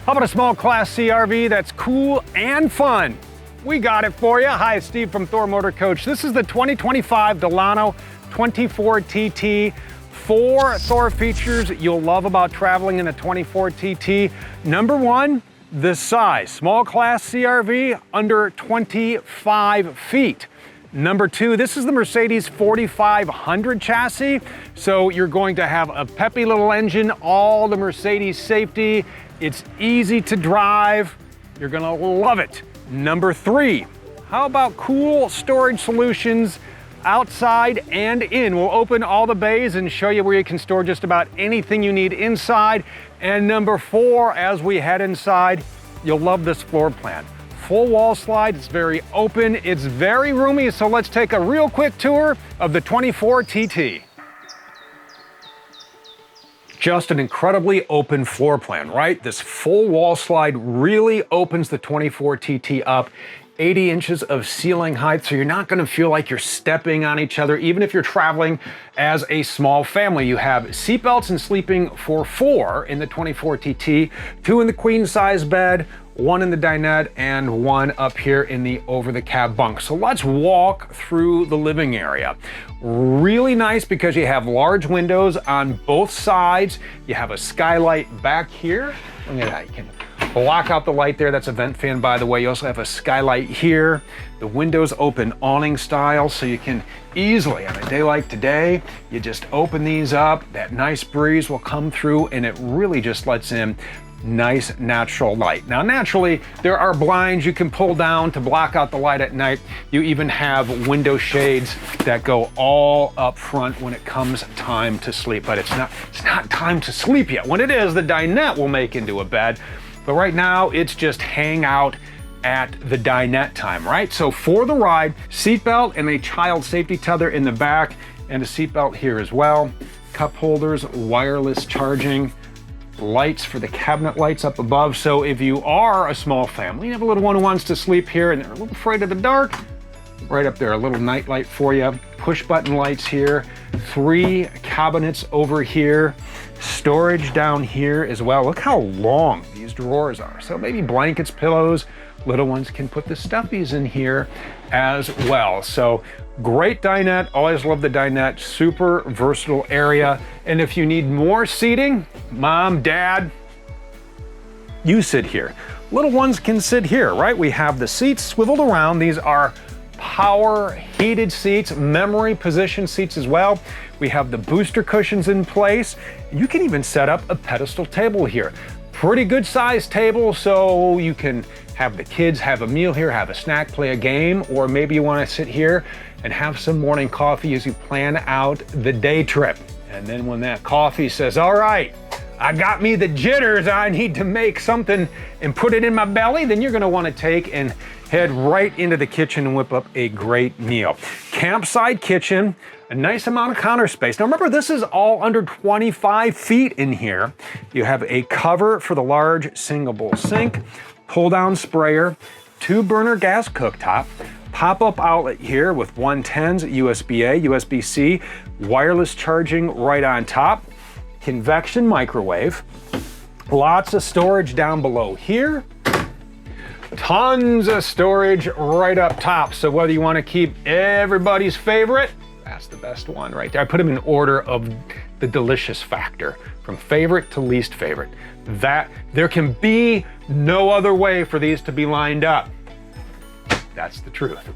How about a small class CRV that's cool and fun? We got it for you. Hi, it's Steve from Thor Motor Coach. This is the 2025 Delano 24 TT. 4 Thor features you'll love about traveling in a 24 TT. Number 1, the size. Small class CRV under 25 feet. Number 2, this is the Mercedes 4500 chassis. So you're going to have a peppy little engine, all the Mercedes safety. It's easy to drive. You're gonna love it. Number 3, how about cool storage solutions outside and in? We'll open all the bays and show you where you can store just about anything you need inside. And number 4, as we head inside, you'll love this floor plan. Full wall slide, it's very open, it's very roomy, so let's take a real quick tour of the 24 TT. Just an incredibly open floor plan, right? This full wall slide really opens the 24 TT up. 80 inches of ceiling height, so you're not gonna feel like you're stepping on each other, even if you're traveling as a small family. You have seatbelts and sleeping for 4 in the 24 TT, 2 in the queen size bed, 1 in the dinette, and 1 up here in the over the cab bunk. So let's walk through the living area. Really nice because you have large windows on both sides. You have a skylight back here. Look at that, you can block out the light there. That's a vent fan, by the way. You also have a skylight here. The windows open awning style, so you can easily, on a day like today, you just open these up. That nice breeze will come through, and it really just lets in nice natural light. Now, naturally, there are blinds you can pull down to block out the light at night. You even have window shades that go all up front when it comes time to sleep. But it's not time to sleep yet. When it is, the dinette will make into a bed. But right now, it's just hang out at the dinette time, right? So for the ride, seatbelt and a child safety tether in the back, and a seatbelt here as well. Cup holders, wireless charging, lights for the cabinet lights up above. So if you are a small family, you have a little one who wants to sleep here and they're a little afraid of the dark, right up there, a little night light for you. Push button lights here, 3 cabinets over here, storage down here as well. Look how long these drawers are. So maybe blankets, pillows, little ones can put the stuffies in here as well. So great dinette, always love the dinette, super versatile area. And if you need more seating, mom, dad, you sit here. Little ones can sit here, right? We have the seats swiveled around. These are power heated seats, memory position seats as well. We have the booster cushions in place. You can even set up a pedestal table here. Pretty good sized table, so you can have the kids have a meal here, have a snack, play a game, or maybe you want to sit here and have some morning coffee as you plan out the day trip. And then when that coffee says, all right, I got me the jitters, I need to make something and put it in my belly, then you're gonna wanna take and head right into the kitchen and whip up a great meal. Campsite kitchen, a nice amount of counter space. Now remember, this is all under 25 feet in here. You have a cover for the large single bowl sink, pull down sprayer, 2 burner gas cooktop, pop-up outlet here with 110s, USB-A, USB-C, wireless charging right on top, convection microwave, lots of storage down below here, tons of storage right up top. So whether you want to keep everybody's favorite, that's the best one right there. I put them in order of the delicious factor, from favorite to least favorite. That there can be no other way for these to be lined up. That's the truth.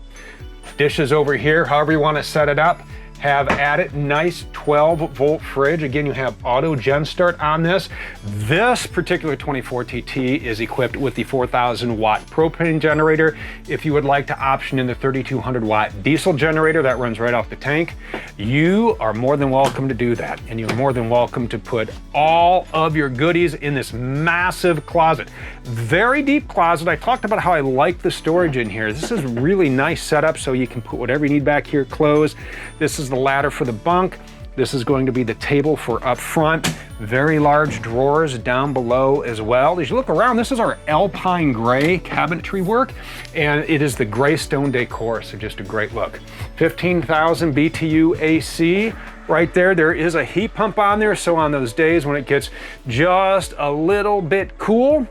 Dishes over here, however you want to set it up. Have at it, nice 12-volt fridge. Again, you have auto gen start on this. This particular 24 TT is equipped with the 4,000 watt propane generator. If you would like to option in the 3,200 watt diesel generator that runs right off the tank, you are more than welcome to do that. And you're more than welcome to put all of your goodies in this massive closet. Very deep closet. I talked about how I like the storage in here. This is really nice setup, so you can put whatever you need back here, clothes. This is the ladder for the bunk. This is going to be the table for up front. Very large drawers down below as well. As you look around, this is our Alpine gray cabinetry work, and it is the gray stone decor, so just a great look. 15,000 BTU AC right there. There is a heat pump on there, so on those days when it gets just a little bit cool,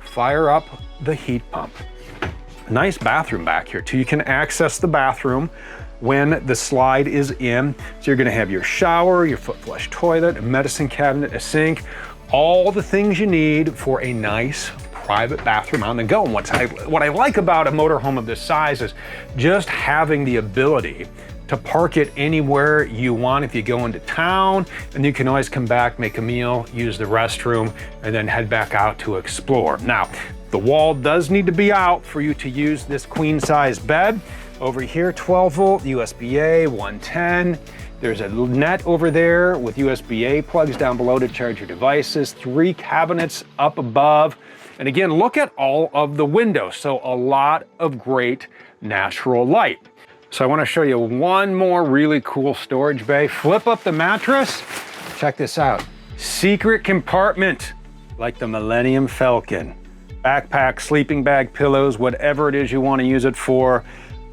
fire up the heat pump. Nice bathroom back here too. You can access the bathroom when the slide is in. So you're gonna have your shower, your foot flush toilet, a medicine cabinet, a sink, all the things you need for a nice private bathroom on the go. And what I like about a motorhome of this size is just having the ability to park it anywhere you want if you go into town, and you can always come back, make a meal, use the restroom, and then head back out to explore. Now, the wall does need to be out for you to use this queen size bed. Over here, 12 volt, USB-A, 110. There's a net over there with USB-A plugs down below to charge your devices, 3 cabinets up above. And again, look at all of the windows. So a lot of great natural light. So I want to show you one more really cool storage bay. Flip up the mattress. Check this out. Secret compartment, like the Millennium Falcon. Backpack, sleeping bag, pillows, whatever it is you want to use it for.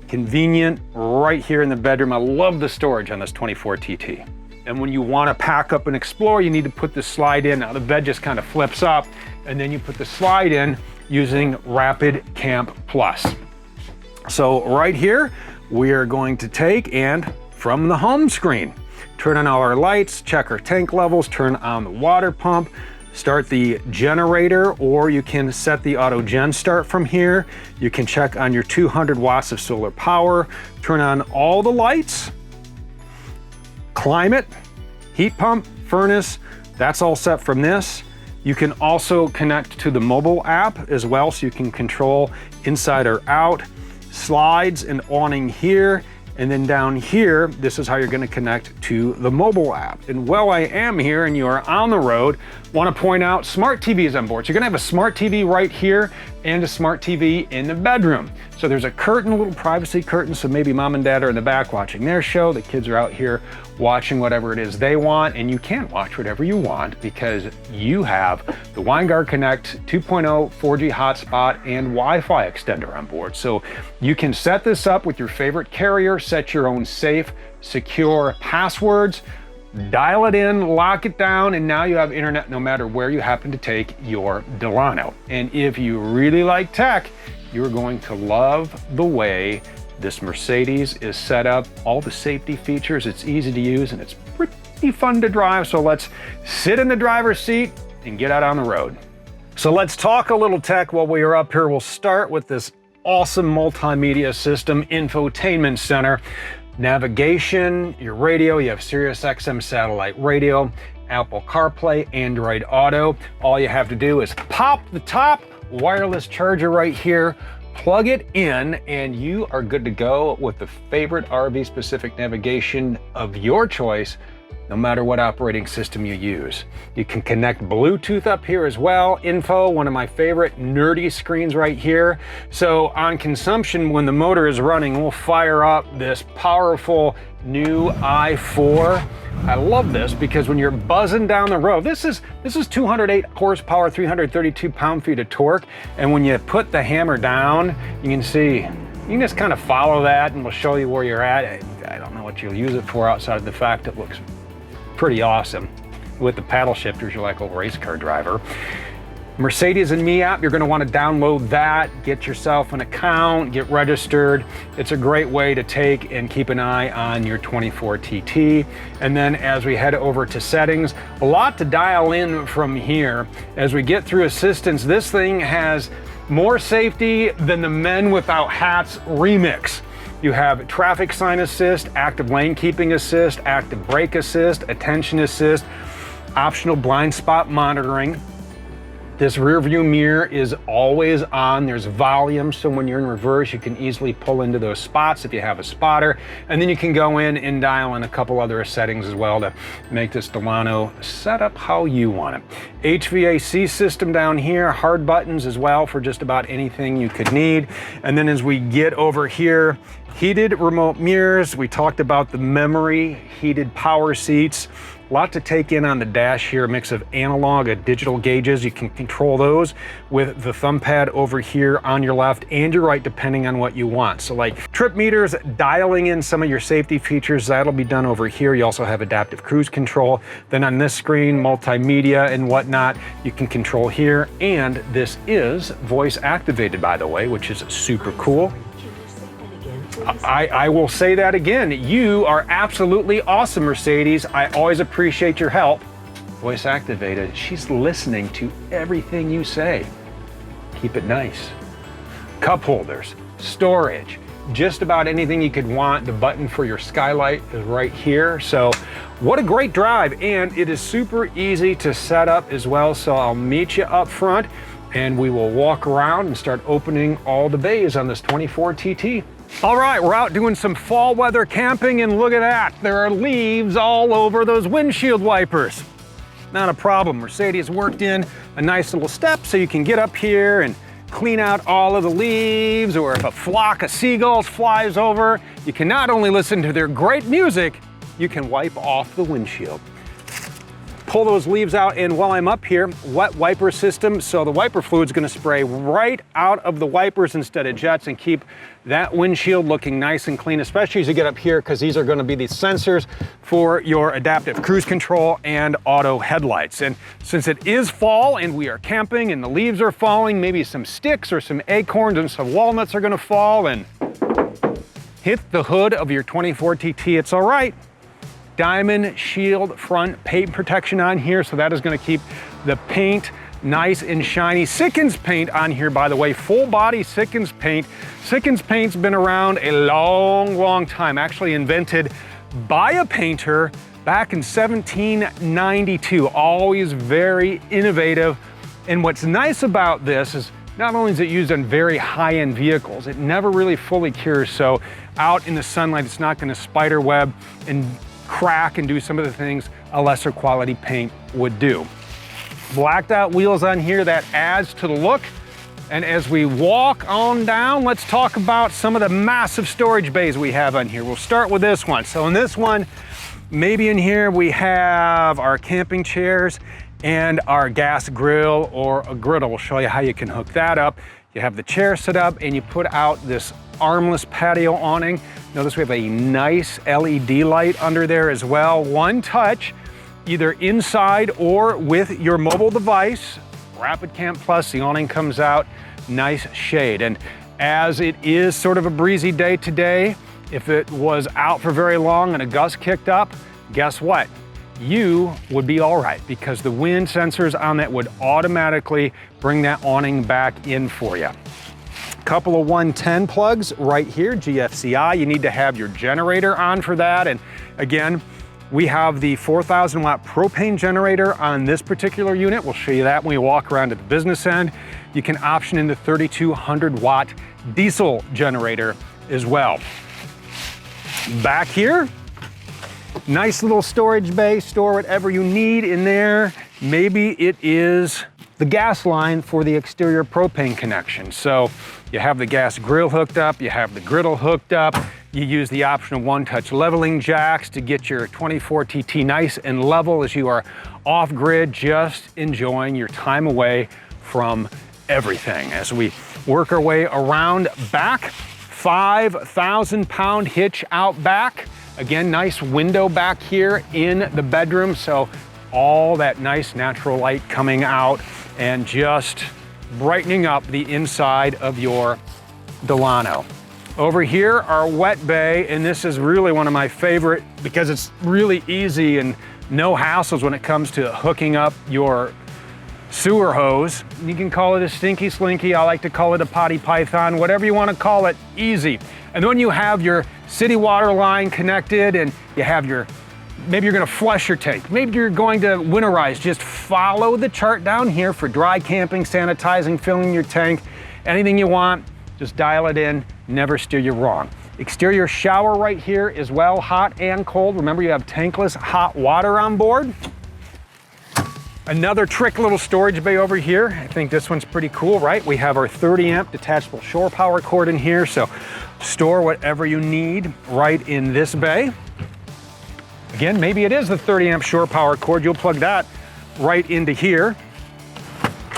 Convenient right here in the bedroom. I love the storage on this 24 TT. And when you want to pack up and explore, you need to put the slide in. Now the bed just kind of flips up, and then you put the slide in using Rapid Camp Plus. So right here, we are going to take and from the home screen, turn on all our lights, check our tank levels, turn on the water pump, start the generator, or you can set the auto gen start from here. You can check on your 200 watts of solar power, turn on all the lights, climate, heat pump, furnace, that's all set from this. You can also connect to the mobile app as well, so you can control inside or out, slides and awning here. And then down here, this is how you're gonna connect to the mobile app. And while I am here and you are on the road, wanna point out smart TVs on board. So you're gonna have a smart TV right here and a smart TV in the bedroom. So there's a curtain, a little privacy curtain, so maybe mom and dad are in the back watching their show, the kids are out here watching whatever it is they want, and you can watch whatever you want because you have the Winegard Connect 2.0 4G hotspot and Wi-Fi extender on board. So you can set this up with your favorite carrier, set your own safe, secure passwords, dial it in, lock it down, and now you have internet no matter where you happen to take your Delano. And if you really like tech, you're going to love the way this Mercedes is set up, all the safety features, it's easy to use, and it's pretty fun to drive. So let's sit in the driver's seat and get out on the road. So let's talk a little tech while we are up here. We'll start with this awesome multimedia system, infotainment center, navigation, your radio, you have Sirius XM satellite radio, Apple CarPlay, Android Auto. All you have to do is pop the top wireless charger right here, plug it in, and you are good to go with the favorite RV specific navigation of your choice, no matter what operating system you use. You can connect Bluetooth up here as well. Info, one of my favorite nerdy screens right here. So on consumption, when the motor is running, we'll fire up this powerful new i4. I love this because when you're buzzing down the road, this is 208 horsepower, 332 pound-feet of torque. And when you put the hammer down, you can see, you can just kind of follow that and we'll show you where you're at. I don't know what you'll use it for outside of the fact it looks pretty awesome. With the paddle shifters, you're like a race car driver. Mercedes and Me app, you're gonna wanna download that, get yourself an account, get registered. It's a great way to take and keep an eye on your 24 TT. And then as we head over to settings, a lot to dial in from here. As we get through assistance, this thing has more safety than the Men Without Hats remix. You have traffic sign assist, active lane keeping assist, active brake assist, attention assist, optional blind spot monitoring. This rear view mirror is always on. There's volume, so when you're in reverse, you can easily pull into those spots if you have a spotter. And then you can go in and dial in a couple other settings as well to make this Delano set up how you want it. HVAC system down here, hard buttons as well for just about anything you could need. And then as we get over here, heated remote mirrors. We talked about the memory heated power seats. A lot to take in on the dash here, a mix of analog and digital gauges. You can control those with the thumb pad over here on your left and your right, depending on what you want. So like trip meters, dialing in some of your safety features, that'll be done over here. You also have adaptive cruise control. Then on this screen, multimedia and whatnot, you can control here. And this is voice activated, by the way, which is super cool. I will say that again. You are absolutely awesome, Mercedes. I always appreciate your help. Voice activated. She's listening to everything you say. Keep it nice. Cup holders, storage, just about anything you could want. The button for your skylight is right here. So what a great drive. And it is super easy to set up as well. So I'll meet you up front and we will walk around and start opening all the bays on this 24 TT. All right, we're out doing some fall weather camping and look at that. There are leaves all over those windshield wipers. Not a problem. Mercedes worked in a nice little step so you can get up here and clean out all of the leaves, or if a flock of seagulls flies over, you can not only listen to their great music, you can wipe off the windshield. Pull those leaves out, and while I'm up here, wet wiper system, so the wiper fluid's gonna spray right out of the wipers instead of jets and keep that windshield looking nice and clean, especially as you get up here, because these are gonna be the sensors for your adaptive cruise control and auto headlights. And since it is fall and we are camping and the leaves are falling, maybe some sticks or some acorns and some walnuts are gonna fall and hit the hood of your 24 TT, it's all right. Diamond shield front paint protection on here, so that is going to keep the paint nice and shiny. Sikkens paint on here, by the way, full body Sikkens paint. Sikkens paint's been around a long time, actually invented by a painter back in 1792. Always very innovative. And what's nice about this is not only is it used on very high-end vehicles, it never really fully cures, so out in the sunlight it's not going to spider web and crack and do some of the things a lesser quality paint would do. Blacked out wheels on here, that adds to the look. And as we walk on down, let's talk about some of the massive storage bays we have on here. We'll start with this one. So in this one, maybe in here we have our camping chairs and our gas grill or a griddle. We'll show you how you can hook that up. You have the chair set up and you put out this armless patio awning. Notice we have a nice LED light under there as well. One touch, either inside or with your mobile device. Rapid Camp Plus, the awning comes out, nice shade. And as it is sort of a breezy day today, if it was out for very long and a gust kicked up, guess what? You would be all right, because the wind sensors on that would automatically bring that awning back in for you. Couple of 110 plugs right here, GFCI. You need to have your generator on for that. And again, we have the 4,000 watt propane generator on this particular unit. We'll show you that when we walk around to the business end. You can option in the 3,200 watt diesel generator as well. Back here, nice little storage bay, store whatever you need in there. Maybe it is the gas line for the exterior propane connection. So you have the gas grill hooked up, you have the griddle hooked up, you use the option of one-touch leveling jacks to get your 24 TT nice and level as you are off-grid, just enjoying your time away from everything. As we work our way around back, 5,000-pound hitch out back. Again, nice window back here in the bedroom, so all that nice natural light coming out and just brightening up the inside of your Delano. Over here, our wet bay, and this is really one of my favorite because it's really easy and no hassles when it comes to hooking up your sewer hose. You can call it a stinky slinky, I like to call it a potty python, whatever you want to call it, easy. And then you have your city water line connected and you have your, maybe you're gonna flush your tank, maybe you're going to winterize, just follow the chart down here for dry camping, sanitizing, filling your tank, anything you want, just dial it in, never steer you wrong. Exterior shower right here as well, hot and cold. Remember, you have tankless hot water on board. Another trick little storage bay over here. I think this one's pretty cool, right? We have our 30 amp detachable shore power cord in here, so store whatever you need right in this bay. Again, maybe it is the 30 amp shore power cord. You'll plug that right into here.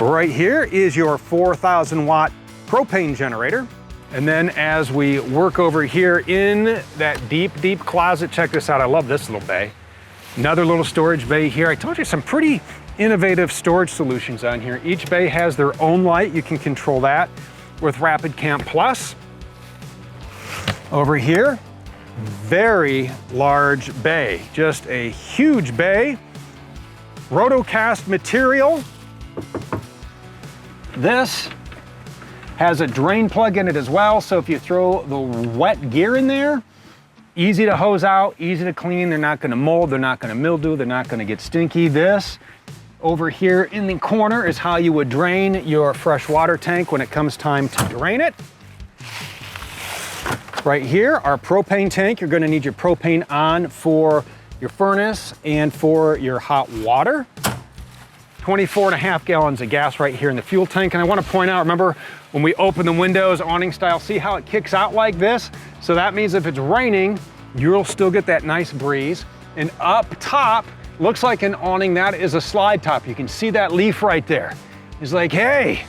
Right here is your 4,000 watt propane generator. And then as we work over here in that deep, deep closet, check this out. I love this little bay. Another little storage bay here. I told you some pretty innovative storage solutions on here. Each bay has their own light. You can control that with Rapid Camp Plus. Over here, very large bay, just a huge bay. Rotocast material. This has a drain plug in it as well, so if you throw the wet gear in there, easy to hose out, easy to clean. They're not gonna mold, they're not gonna mildew, they're not gonna get stinky. This over here in the corner is how you would drain your fresh water tank when it comes time to drain it. Right here, our propane tank. You're gonna need your propane on for your furnace and for your hot water. 24.5 gallons of gas right here in the fuel tank. And I wanna point out, remember when we open the windows awning style, see how it kicks out like this? So that means if it's raining, you'll still get that nice breeze. And up top, looks like an awning, that is a slide top. You can see that leaf right there. He's like, hey,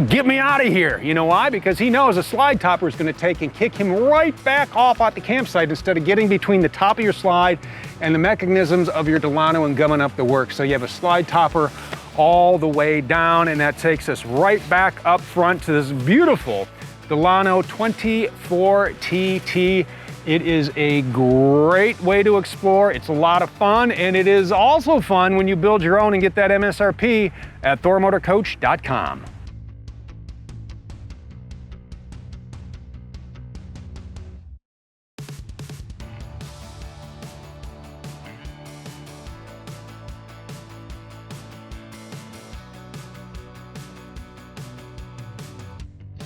get me out of here. You know why? Because he knows a slide topper is gonna take and kick him right back off at the campsite instead of getting between the top of your slide and the mechanisms of your Delano and gumming up the work. So you have a slide topper all the way down, and that takes us right back up front to this beautiful Delano 24TT. It is a great way to explore. It's a lot of fun, and it is also fun when you build your own and get that MSRP at thormotorcoach.com.